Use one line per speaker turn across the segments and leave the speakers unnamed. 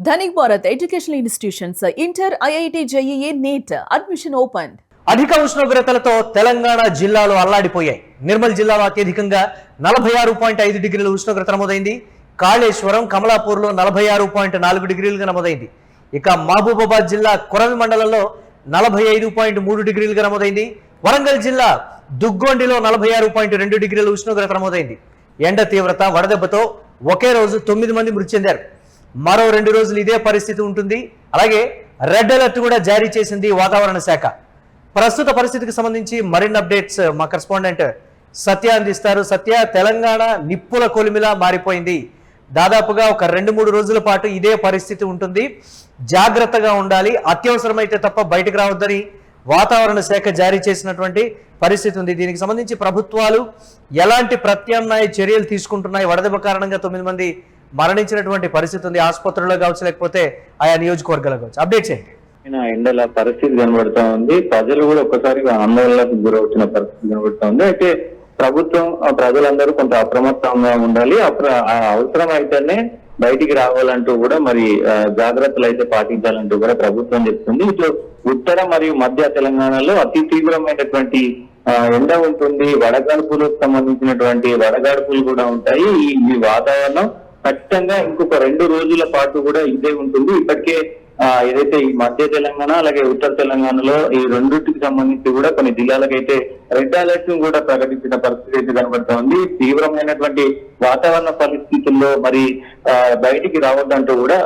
Dhanik Bharat educational institutions inter IIT JEE NEET admission open.
అధిక ఉష్ణోగ్రతలతో తెలంగాణ జిల్లాలు అల్లాడిపోయాయి. నిర్మల్ జిల్లాలో అత్యధికంగా 46.5 డిగ్రీల ఉష్ణోగ్రత నమోదైంది. కాళేశ్వరం, కమలాపూర్లో 46.4 డిగ్రీలుగా నమోదైంది. ఇక మహబూబాబాద్ జిల్లా కొరవి మండలంలో 45.3 డిగ్రీలుగా నమోదైంది. వరంగల్ జిల్లా దుగ్గొండిలో 46.2 డిగ్రీల ఉష్ణోగ్రత నమోదైంది. ఎండ తీవ్రత, వడదెబ్బతో ఒకే రోజు 9 మంది మృతి చెందారు. మరో 2 రోజులు ఇదే పరిస్థితి ఉంటుంది. అలాగే రెడ్ అలర్ట్ కూడా జారీ చేసింది వాతావరణ శాఖ. ప్రస్తుత పరిస్థితికి సంబంధించి మరిన్ని అప్డేట్స్ మా కరెస్పాండెంట్ సత్య అందిస్తారు. సత్య, తెలంగాణ నిప్పుల కొలిమిలా మారిపోయింది. దాదాపుగా ఒక 2-3 రోజుల పాటు ఇదే పరిస్థితి ఉంటుంది. జాగ్రత్తగా ఉండాలి, అత్యవసరమైతే తప్ప బయటకు రావద్దని వాతావరణ శాఖ జారీ చేసినటువంటి పరిస్థితి ఉంది. దీనికి సంబంధించి ప్రభుత్వాలు ఎలాంటి ప్రత్యామ్నాయ చర్యలు తీసుకుంటున్నాయి? వడదెబ్బ కారణంగా 9 మంది మరణించినటువంటి పరిస్థితి ఉంది. ఆసుపత్రుల్లో కావచ్చు, లేకపోతే ఆయా నియోజకవర్గాల్లో కావచ్చు. అప్డేట్స్ ఏంటి?
ఎండల పరిస్థితి కనబడుతూ ఉంది. ప్రజలు కూడా ఒక్కసారిగా ఆందోళనకు గురవుతున్న పరిస్థితి కనబడుతూ ఉంది. అయితే ప్రభుత్వం, ప్రజలందరూ కొంత అప్రమత్తంగా ఉండాలి. అవసరం అయితేనే బయటికి రావాలంటూ కూడా మరి జాగ్రత్తలు అయితే పాటించాలంటూ కూడా ప్రభుత్వం చెప్తుంది. ఇటు ఉత్తర మరియు మధ్య తెలంగాణలో అతి తీవ్రమైనటువంటి ఎండ ఉంటుంది. వడగాడుపులకు సంబంధించినటువంటి వడగాడుపులు కూడా ఉంటాయి. ఈ వాతావరణం ఖచ్చితంగా ఇంకొక 2 రోజుల పాటు కూడా ఇదే ఉంటుంది. ఇప్పటికే ఏదైతే ఈ మధ్య తెలంగాణ అలాగే ఉత్తర తెలంగాణలో ఈ రెండింటికి సంబంధించి కూడా కొన్ని జిల్లాలకైతే రెడ్ అలర్ట్ కూడా ప్రకటించిన పరిస్థితి అయితే కనబడుతూ ఉంది. తీవ్రమైనటువంటి వాతావరణ పరిస్థితుల్లో మరి బయటికి రావద్దంటూ కూడా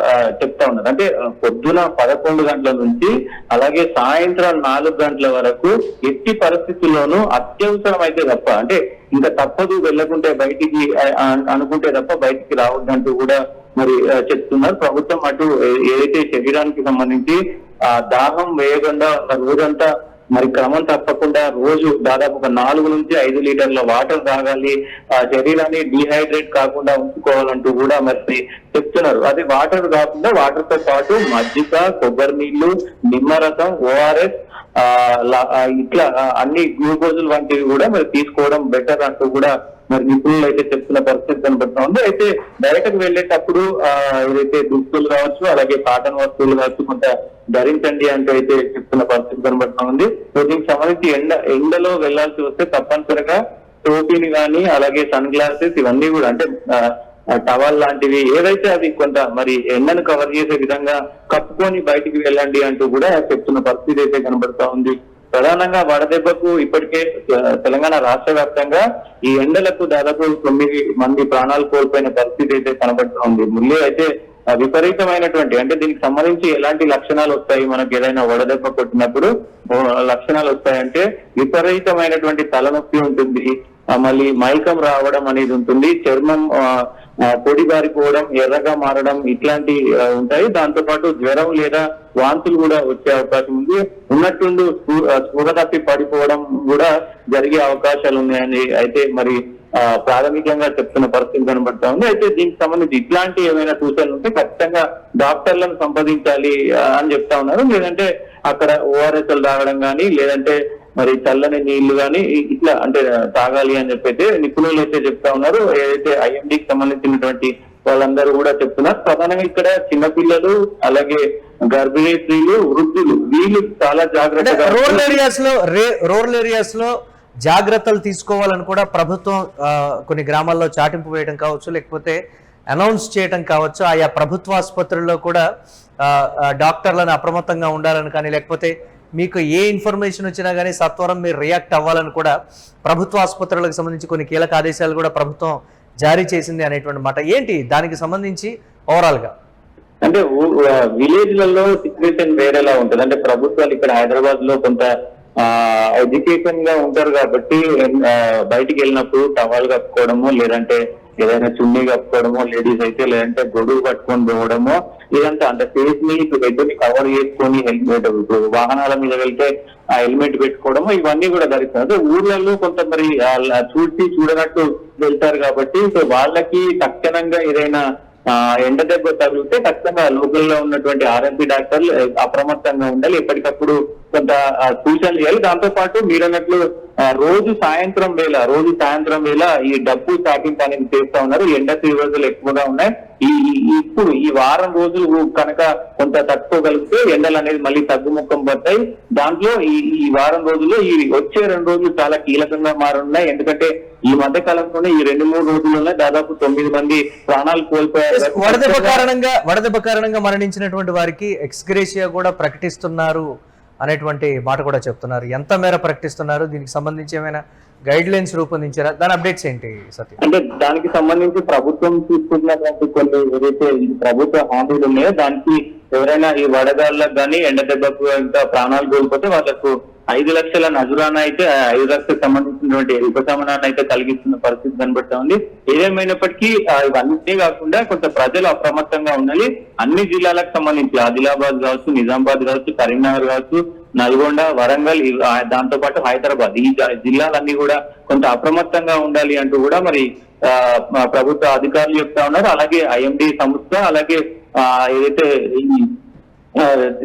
చెప్తా ఉన్నారు. అంటే పొద్దున 11 గంటల నుంచి అలాగే సాయంత్రం 4 గంటల వరకు ఎట్టి పరిస్థితుల్లోనూ అత్యవసరం అయితే తప్ప, అంటే ఇంకా తప్పదు వెళ్ళకుంటే బయటికి అనుకుంటే తప్ప బయటికి రావద్దంటూ కూడా మరి చెప్తున్నారు ప్రభుత్వం. అటు ఏదైతే శరీరానికి సంబంధించి దాహం వేయకుండా రోజంతా మరి క్రమం తప్పకుండా రోజు దాదాపు ఒక 4 నుంచి 5 లీటర్ల వాటర్ తాగాలి, శరీరాన్ని డీహైడ్రేట్ కాకుండా ఉంచుకోవాలంటూ కూడా మరి చెప్తున్నారు. అది వాటర్ కాకుండా వాటర్ తో పాటు మజ్జిగ, కొబ్బరి నీళ్లు, నిమ్మరసం, ఓఆర్ఎస్ ఇట్లా అన్ని గ్లూకోజులు వంటివి కూడా మరి తీసుకోవడం బెటర్ అంటూ కూడా మరి నిపుణులు అయితే చెప్తున్న పరిస్థితి కనబడుతూ ఉంది. అయితే బయటకు వెళ్ళేటప్పుడు ఏదైతే దుస్తులు కావచ్చు, అలాగే కాటన్ వస్తువులు కావచ్చు కొంత ధరించండి అంటూ అయితే చెప్తున్న పరిస్థితి కనబడుతూ ఉంది. దీనికి సంబంధించి ఎండలో వెళ్లాల్సి వస్తే తప్పనిసరిగా టోపీని కానీ అలాగే సన్ గ్లాసెస్ ఇవన్నీ కూడా, అంటే టవల్ లాంటివి ఏవైతే అవి కొంత మరి ఎండను కవర్ చేసే విధంగా కప్పుకొని బయటికి వెళ్ళండి అంటూ కూడా చెప్తున్న పరిస్థితి అయితే కనబడుతూ ఉంది. ప్రధానంగా వడదెబ్బకు ఇప్పటికే తెలంగాణ రాష్ట్ర వ్యాప్తంగా ఈ ఎండలకు దాదాపు 9 మంది ప్రాణాలు కోల్పోయిన పరిస్థితి అయితే కనబడుతూ ఉంది. ముందే అయితే విపరీతమైనటువంటి, అంటే దీనికి సంబంధించి ఎలాంటి లక్షణాలు వస్తాయి, మనకి ఏదైనా వడదెబ్బ కొట్టినప్పుడు లక్షణాలు వస్తాయంటే విపరీతమైనటువంటి తలనొప్పి ఉంటుంది, మళ్ళీ మైకం రావడం అనేది ఉంటుంది, చర్మం పొడి బారిపోవడం, ఎర్రగా మారడం ఇట్లాంటి ఉంటాయి. దాంతో పాటు జ్వరం లేదా వాంతులు కూడా వచ్చే అవకాశం ఉంది. ఉన్నట్టుండి స్పృహ తప్పి పడిపోవడం కూడా జరిగే అవకాశాలు ఉన్నాయని అయితే మరి ప్రాథమికంగా చెప్తున్న పరిస్థితి కనబడతా ఉంది. అయితే దీనికి సంబంధించి ఇట్లాంటి ఏమైనా సూచనలు ఉంటే ఖచ్చితంగా డాక్టర్లను సంప్రదించాలి అని చెప్తా ఉన్నారు. లేదంటే అక్కడ ఓఆర్ఎస్ఎల్ తాగడం కానీ, లేదంటే మరి చల్లని నీళ్లు కానీ ఇట్లా అంటే తాగాలి అని చెప్పైతే నిపుణులు అయితే చెప్తా ఉన్నారు. ఏదైతే ఐఎండీకి సంబంధించినటువంటి వాళ్ళందరూ కూడా చెప్తున్నారు. ప్రధానంగా ఇక్కడ చిన్నపిల్లలు అలాగే గర్భిణీ స్త్రీలు, వృద్ధులు వీళ్ళు చాలా జాగ్రత్తగా
రూరల్ ఏరియాస్ లో జాగ్రత్తలు తీసుకోవాలని కూడా ప్రభుత్వం కొన్ని గ్రామాల్లో చాటింపు వేయడం కావచ్చు, లేకపోతే అనౌన్స్ చేయడం కావచ్చు. ఆయా ప్రభుత్వ ఆసుపత్రుల్లో కూడా డాక్టర్లను అప్రమత్తంగా ఉండాలని కానీ, లేకపోతే మీకు ఏ ఇన్ఫర్మేషన్ వచ్చినా కానీ సత్వరం మీరు రియాక్ట్ అవ్వాలని కూడా ప్రభుత్వ ఆసుపత్రులకు సంబంధించి కొన్ని కీలక ఆదేశాలు కూడా ప్రభుత్వం జారీ చేసింది అనేటువంటి మాట. ఏంటి దానికి సంబంధించి ఓవరాల్ గా?
అంటే విలేజ్లలో సిచ్యువేషన్ వేరేలా ఉంటుంది. అంటే ప్రభుత్వాలు ఇక్కడ హైదరాబాద్ లో కొంత ఎడ్యుకేషన్ గా ఉంటారు కాబట్టి బయటికి వెళ్ళినప్పుడు టవల్ కప్పుకోవడము, లేదంటే ఏదైనా చున్నీ కప్పుకోవడమో, లేడీస్ అయితే లేదంటే గొడుగు పట్టుకొని పోవడమో, ఇదంతా అంటే ఫేస్ ని హెడ్ని కవర్ చేసుకొని హెల్మెట్, వాహనాల మీద వెళ్తే ఆ హెల్మెట్ పెట్టుకోవడము ఇవన్నీ కూడా ధరిస్తారు. ఊర్లలో కొంత మరి చూడనట్టు వెళ్తారు కాబట్టి సో వాళ్ళకి తక్షణంగా ఏదైనా ఎండ దెబ్బ తగిలితే ఖచ్చితంగా లోకల్లో ఉన్నటువంటి ఆర్ఎంపీ డాక్టర్లు అప్రమత్తంగా ఉండాలి. ఎప్పటికప్పుడు కొంత సూచనలు చేయాలి. దాంతో పాటు మీరన్నట్లు రోజు సాయంత్రం వేళ ఈ డబ్బు ట్యాపింగ్ అనేది చేస్తా ఉన్నారు. ఎండ తీవ్రతలు ఎక్కువగా ఉన్నాయి. ఇప్పుడు ఈ వారం రోజులు కనుక కొంత తట్టుకోగలిగితే ఎండలు అనేది మళ్ళీ తగ్గుముఖం పడతాయి. దాంట్లో ఈ వారం రోజుల్లో ఈ వచ్చే 2 రోజులు చాలా కీలకంగా మారున్నాయి. ఎందుకంటే ఈ మధ్య కాలంలోనే ఈ 2-3 రోజుల్లోనే దాదాపు 9 మంది ప్రాణాలు కోల్పోయారు.
వడదెబ్బ కారణంగా మరణించినటువంటి వారికి ఎక్స్గ్రేషియా కూడా ప్రకటిస్తున్నారు అనేటువంటి మాట కూడా చెప్తున్నారు. ఎంత మేర ప్రకటిస్తున్నారు? దీనికి సంబంధించి ఏమైనా గైడ్ లైన్స్ రూపొందించారా? దాని అప్డేట్స్ ఏంటి సత్యం?
అంటే దానికి సంబంధించి ప్రభుత్వం తీసుకున్నటువంటి కొన్ని ఏదైతే ప్రభుత్వ హామీలు ఉన్నాయో దానికి ఎవరైనా ఈ వడగాళ్ళకు కానీ ఎండ దెబ్బకు ఇంకా ప్రాణాలు కోల్పోతే వాళ్ళకు 5 లక్షల నజురానా అయితే 5 లక్షలకు సంబంధించినటువంటి ఉపశమనాన్ని అయితే కలిగిస్తున్న పరిస్థితి కనబడతా ఉంది. ఏదేమైనప్పటికీ ఇవన్నీ కాకుండా కొంత ప్రజలు అప్రమత్తంగా ఉండాలి. అన్ని జిల్లాలకు సంబంధించి ఆదిలాబాద్ కావచ్చు, నిజామాబాద్ కావచ్చు, కరీంనగర్ కావచ్చు, నల్గొండ, వరంగల్, దాంతో పాటు హైదరాబాద్ ఈ జిల్లాలన్నీ కూడా కొంత అప్రమత్తంగా ఉండాలి అంటూ కూడా మరి ప్రభుత్వ అధికారులు చెప్తా ఉన్నారు. అలాగే ఐఎండి సంస్థ, అలాగే ఏదైతే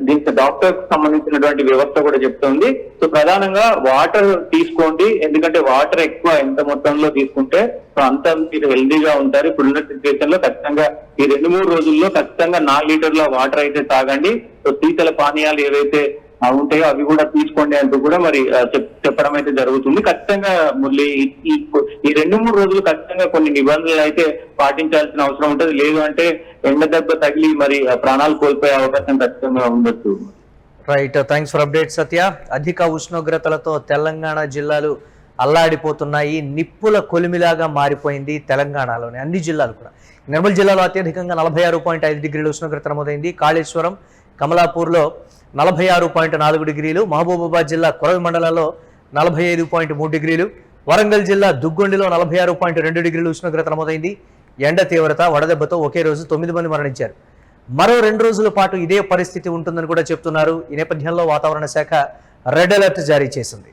దీనికి డాక్టర్స్ సంబంధించినటువంటి వ్యవస్థ కూడా చెప్తుంది. సో ప్రధానంగా వాటర్ తీసుకోండి, ఎందుకంటే వాటర్ ఎక్కువ ఎంత మొత్తంలో తీసుకుంటే అంత మీరు హెల్దీగా ఉంటారు. ఇప్పుడున్న సిచ్యువేషన్ లో ఖచ్చితంగా ఈ 2-3 రోజుల్లో ఖచ్చితంగా 4 లీటర్ల వాటర్ అయితే తాగండి. సో శీతల పానీయాలు ఏవైతే ఉంటాయో అవి కూడా తీసుకోండి అంటూ కూడా మరి చెప్పడం అయితే జరుగుతుంది. ఖచ్చితంగా మురళి ఈ 2-3 రోజులు ఖచ్చితంగా కొన్ని నిబంధనలు అయితే పాటించాల్సిన అవసరం ఉంటుంది. లేదు అంటే ఎండ దెబ్బ తగిలి మరి ప్రాణాలు కోల్పోయే అవకాశం ఖచ్చితంగా ఉండొచ్చు.
రైట్, థ్యాంక్స్ ఫర్ అప్డేట్ సత్య. అధిక ఉష్ణోగ్రతలతో తెలంగాణ జిల్లాలు అల్లాడిపోతున్నాయి. నిప్పుల కొలిమిలాగా మారిపోయింది తెలంగాణలోని అన్ని జిల్లాలు కూడా. నిర్మల్ జిల్లాలో అత్యధికంగా 46.5 డిగ్రీల ఉష్ణోగ్రత నమోదైంది. కాళేశ్వరం, కమలాపూర్లో 46.4 డిగ్రీలు, మహబూబాబాద్ జిల్లా కొరవి మండలంలో 45.3 డిగ్రీలు, వరంగల్ జిల్లా దుగ్గొండిలో 46.2 డిగ్రీలు ఉష్ణోగ్రత నమోదైంది. ఎండ తీవ్రత, వడదెబ్బతో ఒకే రోజు 9 మంది మరణించారు. మరో 2 రోజుల పాటు ఇదే పరిస్థితి ఉంటుందని కూడా చెప్తున్నారు. ఈ నేపథ్యంలో వాతావరణ శాఖ రెడ్ అలర్ట్ జారీ చేసింది.